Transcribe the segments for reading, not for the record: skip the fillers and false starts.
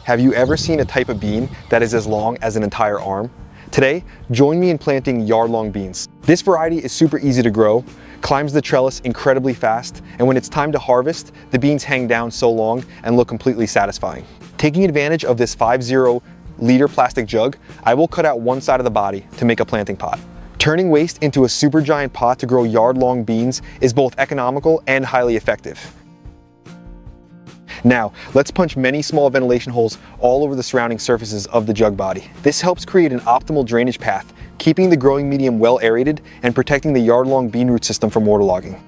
Have you ever seen a type of bean that is as long as an entire arm? Today, join me in planting yard-long beans. This variety is super easy to grow, climbs the trellis incredibly fast, and when it's time to harvest, the beans hang down so long and look completely satisfying. Taking advantage of this 50-liter plastic jug, I will cut out one side of the body to make a planting pot. Turning waste into a supergiant pot to grow yard-long beans is both economical and highly effective. Now, let's punch many small ventilation holes all over the surrounding surfaces of the jug body. This helps create an optimal drainage path, keeping the growing medium well aerated and protecting the yard-long bean root system from waterlogging.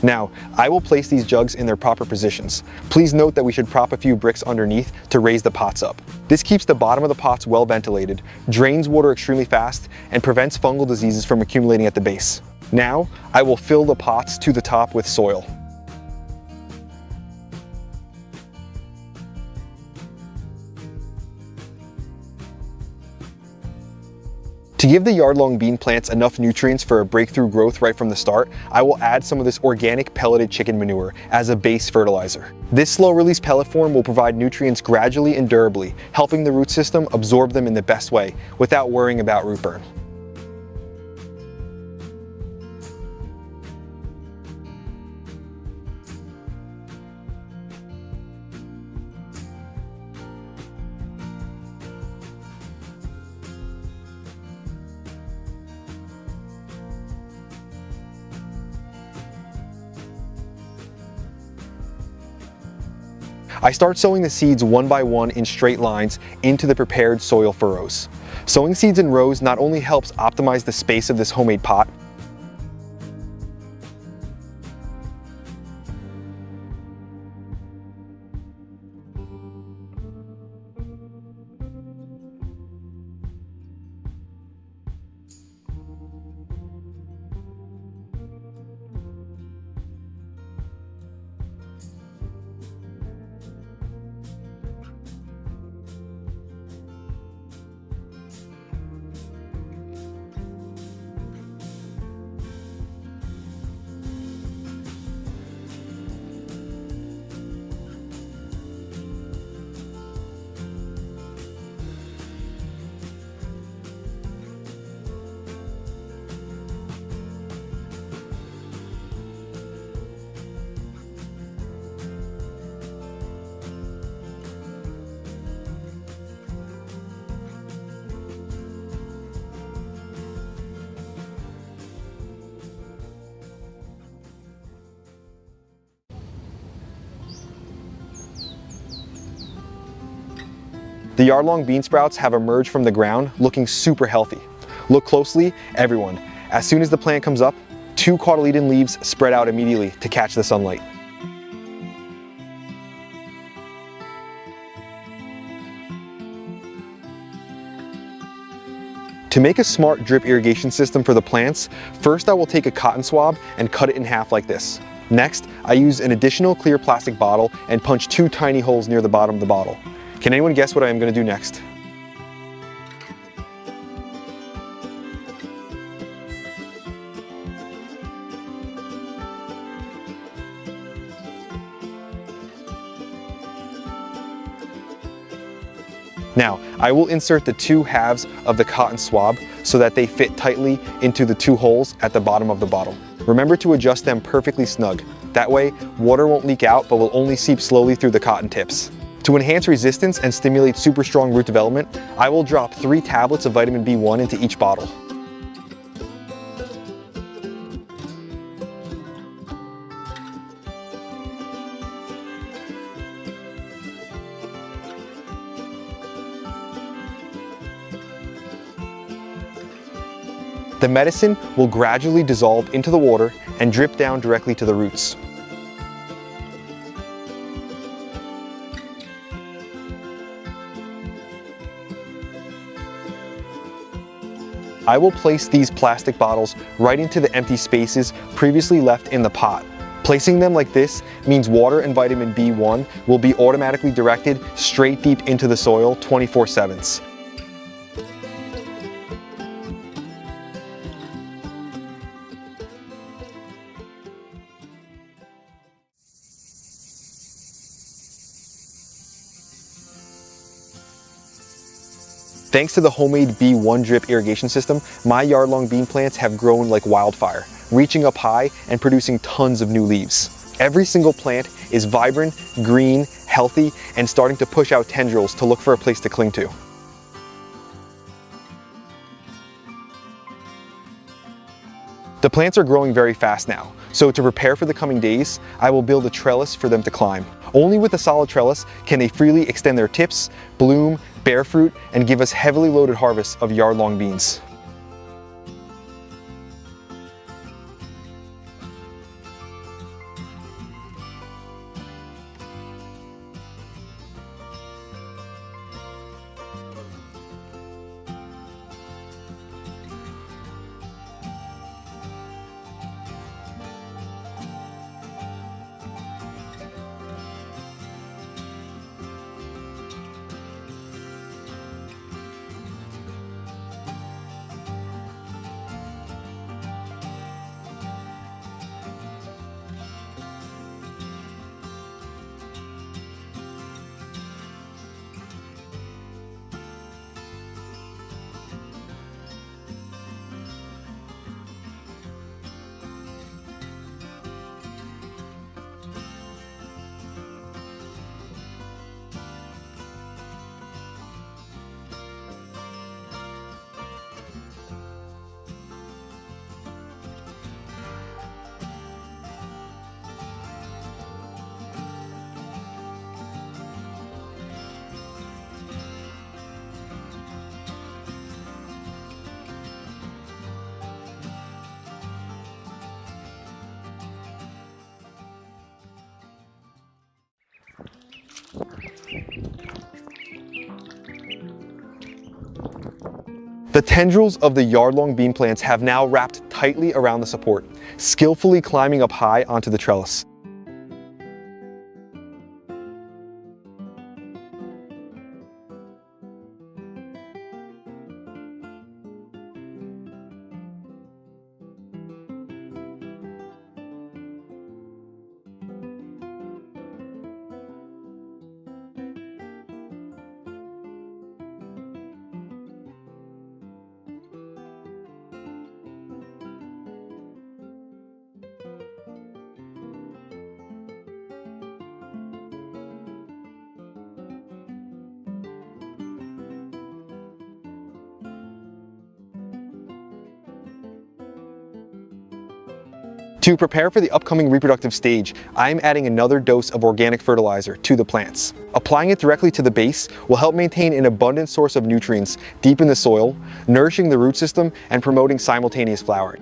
Now, I will place these jugs in their proper positions. Please note that we should prop a few bricks underneath to raise the pots up. This keeps the bottom of the pots well ventilated, drains water extremely fast, and prevents fungal diseases from accumulating at the base. Now, I will fill the pots to the top with soil. To give the yard-long bean plants enough nutrients for a breakthrough growth right from the start, I will add some of this organic pelleted chicken manure as a base fertilizer. This slow-release pellet form will provide nutrients gradually and durably, helping the root system absorb them in the best way without worrying about root burn. I start sowing the seeds one by one in straight lines into the prepared soil furrows. Sowing seeds in rows not only helps optimize the space of this homemade pot, the yard-long bean sprouts have emerged from the ground looking super healthy. Look closely, everyone. As soon as the plant comes up, 2 cotyledon leaves spread out immediately to catch the sunlight. To make a smart drip irrigation system for the plants, first I will take a cotton swab and cut it in half like this. Next, I use an additional clear plastic bottle and punch 2 tiny holes near the bottom of the bottle. Can anyone guess what I am going to do next? Now, I will insert the 2 halves of the cotton swab so that they fit tightly into the 2 holes at the bottom of the bottle. Remember to adjust them perfectly snug. That way, water won't leak out but will only seep slowly through the cotton tips. To enhance resistance and stimulate super strong root development, I will drop 3 tablets of vitamin B1 into each bottle. The medicine will gradually dissolve into the water and drip down directly to the roots. I will place these plastic bottles right into the empty spaces previously left in the pot. Placing them like this means water and vitamin B1 will be automatically directed straight deep into the soil 24/7. Thanks to the homemade B1 drip irrigation system, my yard-long bean plants have grown like wildfire, reaching up high and producing tons of new leaves. Every single plant is vibrant, green, healthy, and starting to push out tendrils to look for a place to cling to. The plants are growing very fast now, so to prepare for the coming days, I will build a trellis for them to climb. Only with a solid trellis can they freely extend their tips, bloom, bear fruit, and give us heavily loaded harvests of yard-long beans. The tendrils of the yard-long bean plants have now wrapped tightly around the support, skillfully climbing up high onto the trellis. To prepare for the upcoming reproductive stage, I am adding another dose of organic fertilizer to the plants. Applying it directly to the base will help maintain an abundant source of nutrients deep in the soil, nourishing the root system and promoting simultaneous flowering.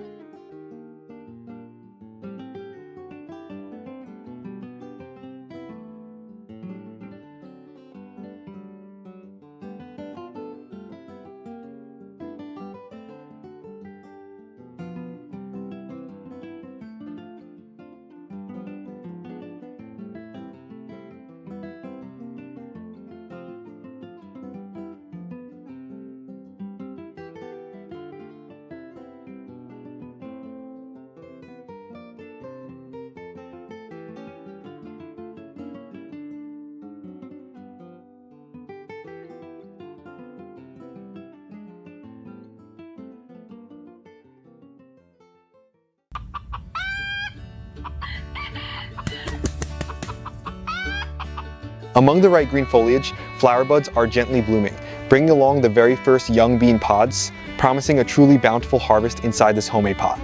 Among the bright green foliage, flower buds are gently blooming, bringing along the very first young bean pods, promising a truly bountiful harvest inside this homemade pot.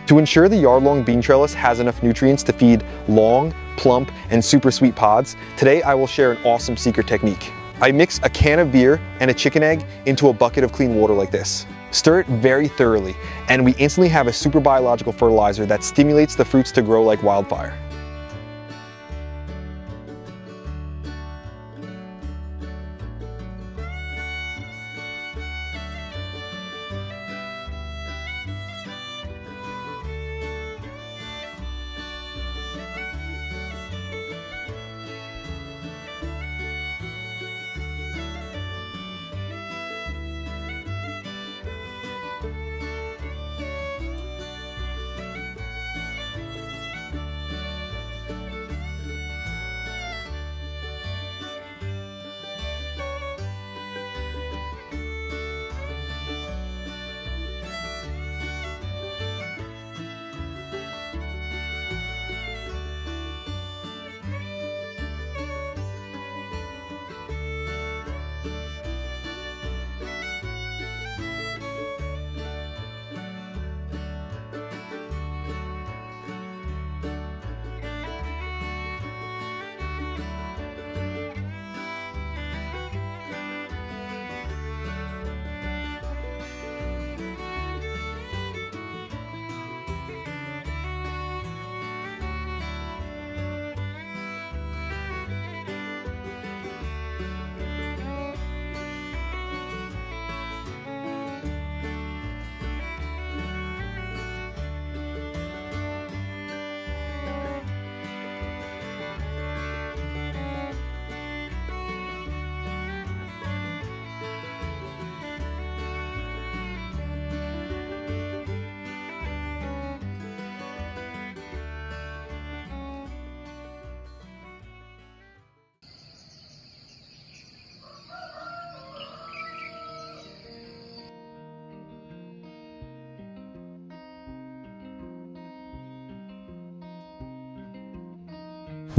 To ensure the yard-long bean trellis has enough nutrients to feed long, plump, and super sweet pods, today I will share an awesome secret technique. I mix a can of beer and a chicken egg into a bucket of clean water like this. Stir it very thoroughly, and we instantly have a super biological fertilizer that stimulates the fruits to grow like wildfire.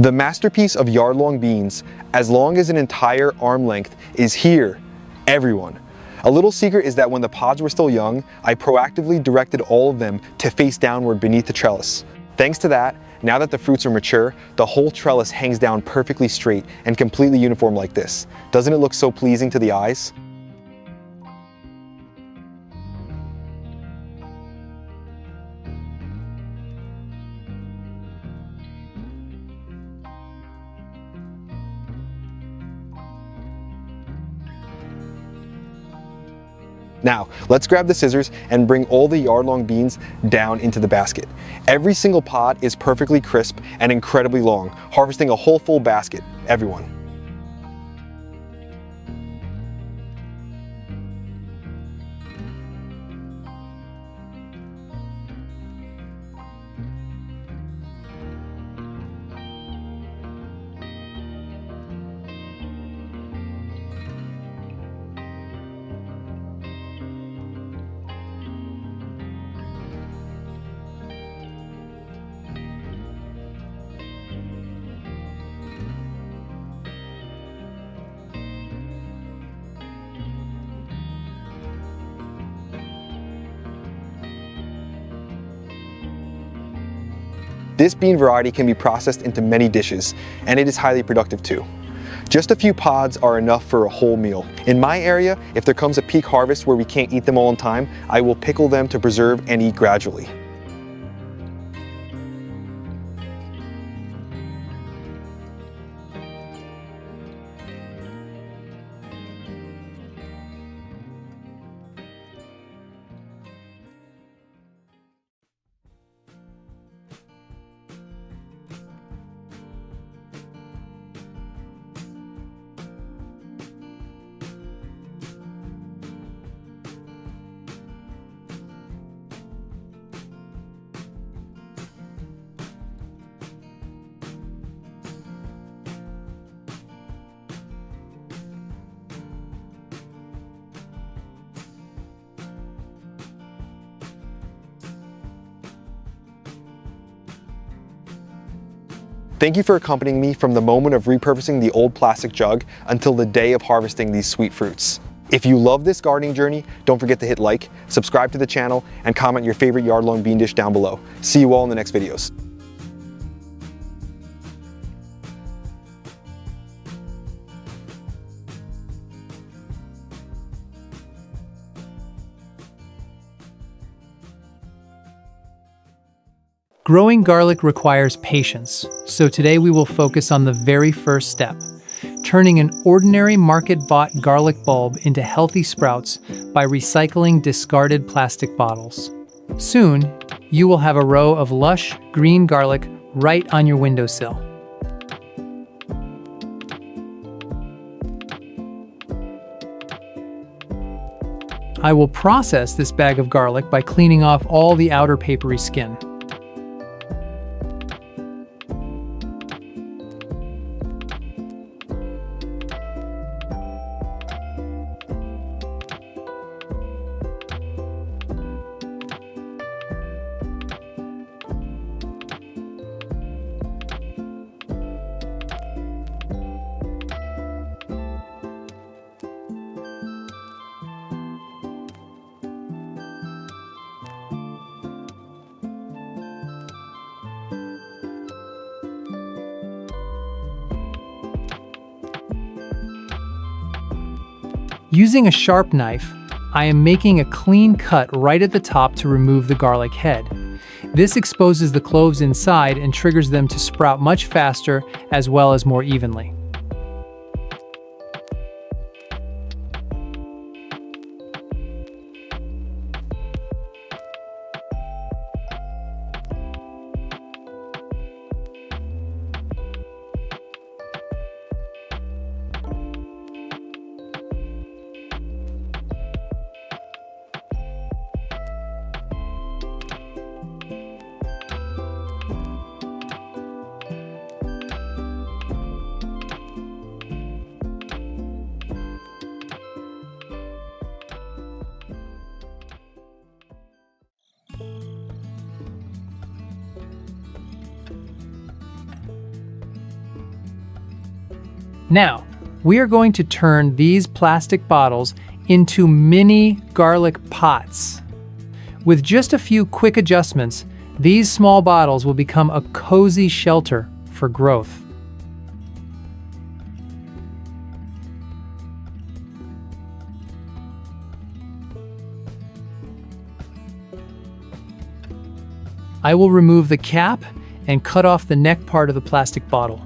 The masterpiece of yard-long beans, as long as an entire arm length, is here, everyone. A little secret is that when the pods were still young, I proactively directed all of them to face downward beneath the trellis. Thanks to that, now that the fruits are mature, the whole trellis hangs down perfectly straight and completely uniform like this. Doesn't it look so pleasing to the eyes? Now, let's grab the scissors and bring all the yard-long beans down into the basket. Every single pod is perfectly crisp and incredibly long, harvesting a whole full basket, everyone. This bean variety can be processed into many dishes, and it is highly productive too. Just a few pods are enough for a whole meal. In my area, if there comes a peak harvest where we can't eat them all in time, I will pickle them to preserve and eat gradually. Thank you for accompanying me from the moment of repurposing the old plastic jug until the day of harvesting these sweet fruits. If you love this gardening journey, don't forget to hit like, subscribe to the channel, and comment your favorite yard-long bean dish down below. See you all in the next videos. Growing garlic requires patience, so today we will focus on the very first step, turning an ordinary market-bought garlic bulb into healthy sprouts by recycling discarded plastic bottles. Soon, you will have a row of lush, green garlic right on your windowsill. I will process this bag of garlic by cleaning off all the outer papery skin. Using a sharp knife, I am making a clean cut right at the top to remove the garlic head. This exposes the cloves inside and triggers them to sprout much faster as well as more evenly. Now, we are going to turn these plastic bottles into mini garlic pots. With just a few quick adjustments, these small bottles will become a cozy shelter for growth. I will remove the cap and cut off the neck part of the plastic bottle.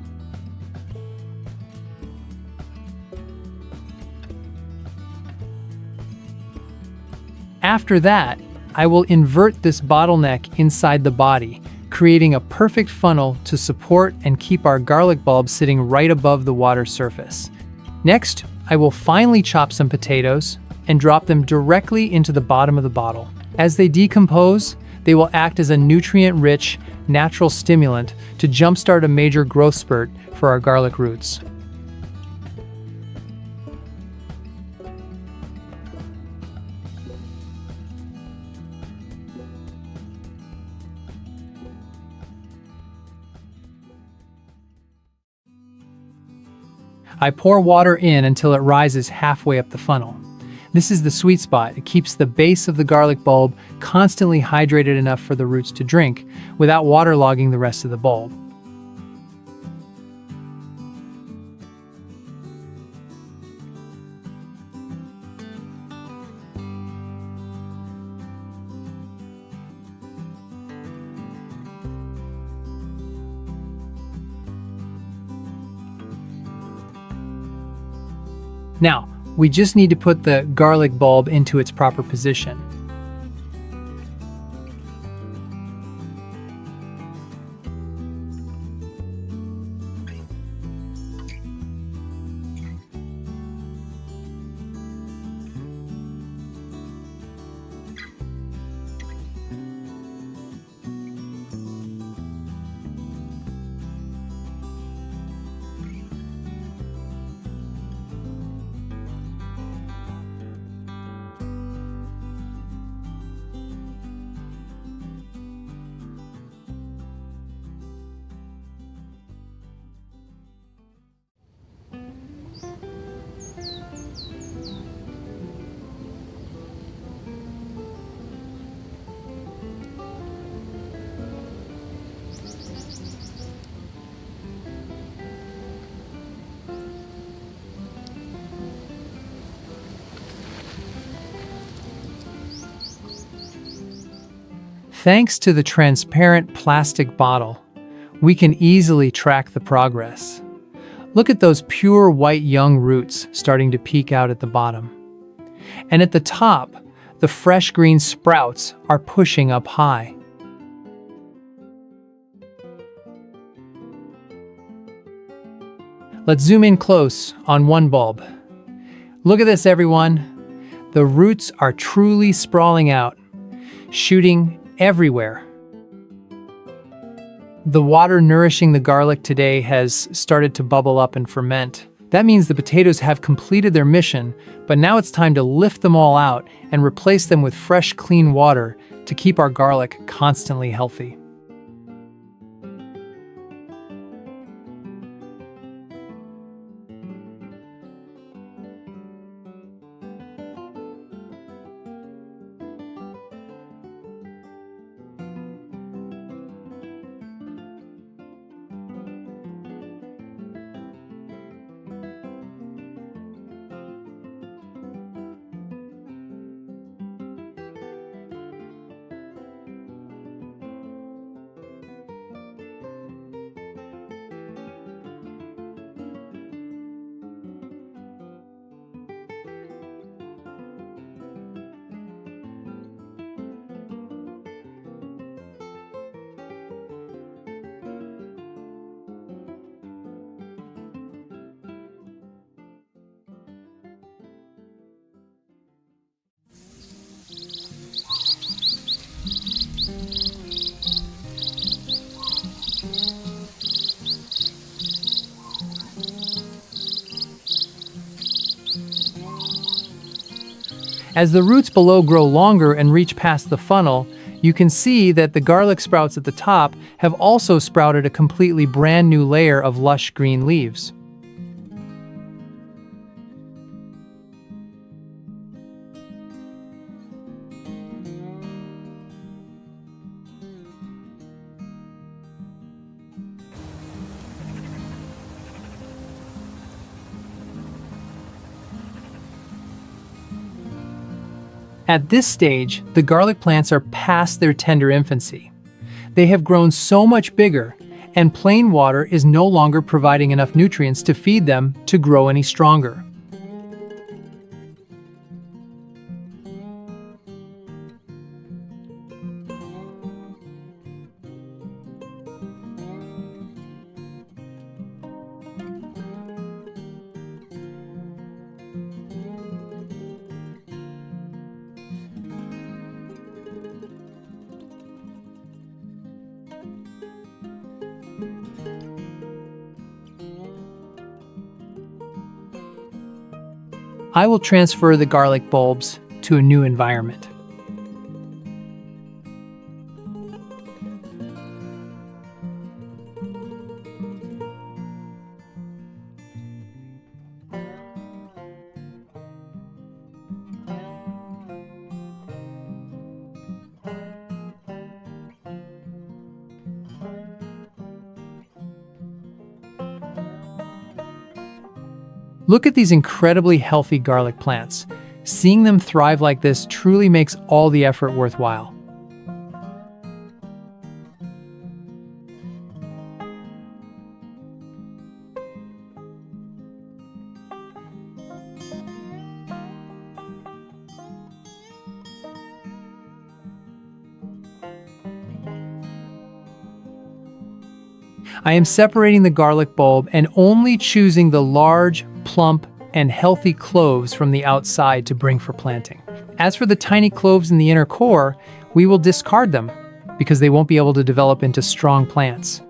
After that, I will invert this bottleneck inside the body, creating a perfect funnel to support and keep our garlic bulb sitting right above the water surface. Next, I will finely chop some potatoes and drop them directly into the bottom of the bottle. As they decompose, they will act as a nutrient-rich, natural stimulant to jumpstart a major growth spurt for our garlic roots. I pour water in until it rises halfway up the funnel. This is the sweet spot. It keeps the base of the garlic bulb constantly hydrated enough for the roots to drink without waterlogging the rest of the bulb. Now, we just need to put the garlic bulb into its proper position. Thanks to the transparent plastic bottle, we can easily track the progress. Look at those pure white young roots starting to peek out at the bottom. And at the top, the fresh green sprouts are pushing up high. Let's zoom in close on one bulb. Look at this, everyone. The roots are truly sprawling out, shooting everywhere. The water nourishing the garlic today has started to bubble up and ferment. That means the potatoes have completed their mission, but now it's time to lift them all out and replace them with fresh, clean water to keep our garlic constantly healthy. As the roots below grow longer and reach past the funnel, you can see that the garlic sprouts at the top have also sprouted a completely brand new layer of lush green leaves. At this stage, the garlic plants are past their tender infancy. They have grown so much bigger, and plain water is no longer providing enough nutrients to feed them to grow any stronger. I will transfer the garlic bulbs to a new environment. Look at these incredibly healthy garlic plants. Seeing them thrive like this truly makes all the effort worthwhile. I am separating the garlic bulb and only choosing the large, plump, and healthy cloves from the outside to bring for planting. As for the tiny cloves in the inner core, we will discard them because they won't be able to develop into strong plants.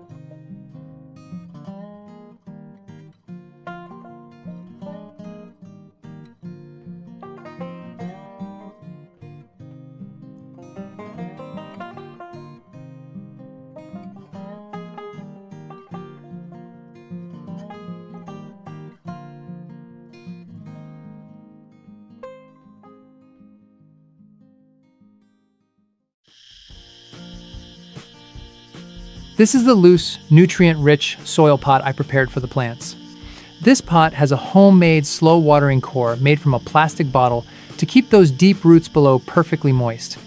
This is the loose, nutrient-rich soil pot I prepared for the plants. This pot has a homemade slow watering core made from a plastic bottle to keep those deep roots below perfectly moist.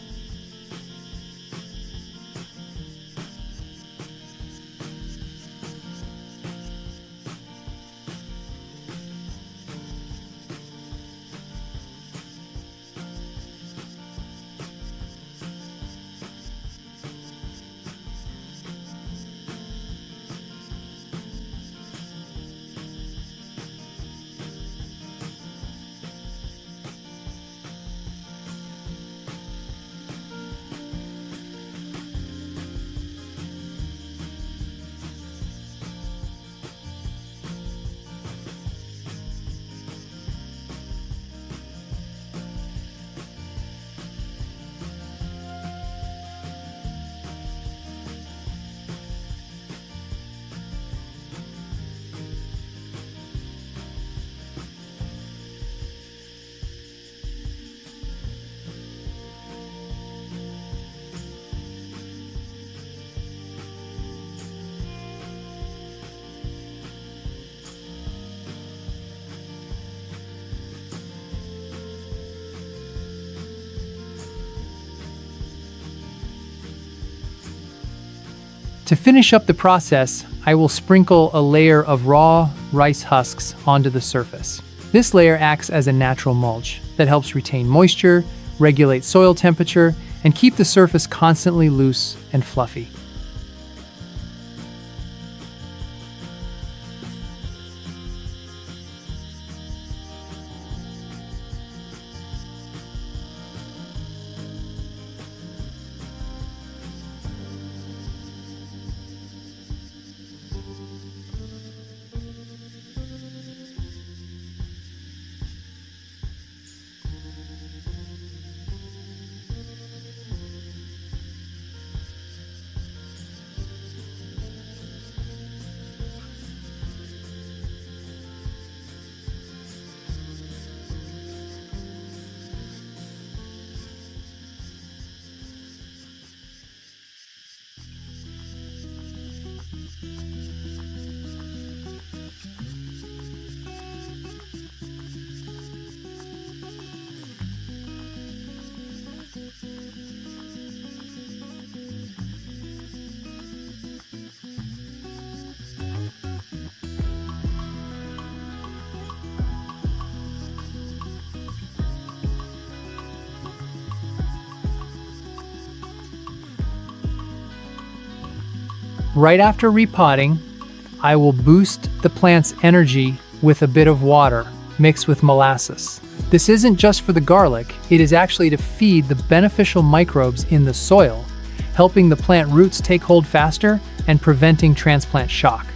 To finish up the process, I will sprinkle a layer of raw rice husks onto the surface. This layer acts as a natural mulch that helps retain moisture, regulate soil temperature, and keep the surface constantly loose and fluffy. Right after repotting, I will boost the plant's energy with a bit of water mixed with molasses. This isn't just for the garlic, it is actually to feed the beneficial microbes in the soil, helping the plant roots take hold faster and preventing transplant shock.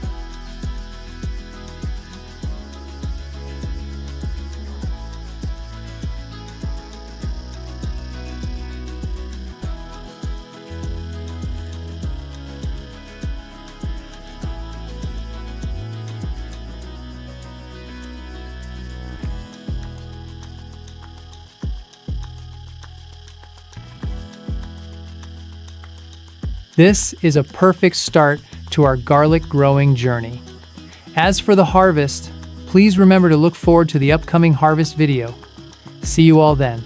This is a perfect start to our garlic growing journey. As for the harvest, please remember to look forward to the upcoming harvest video. See you all then.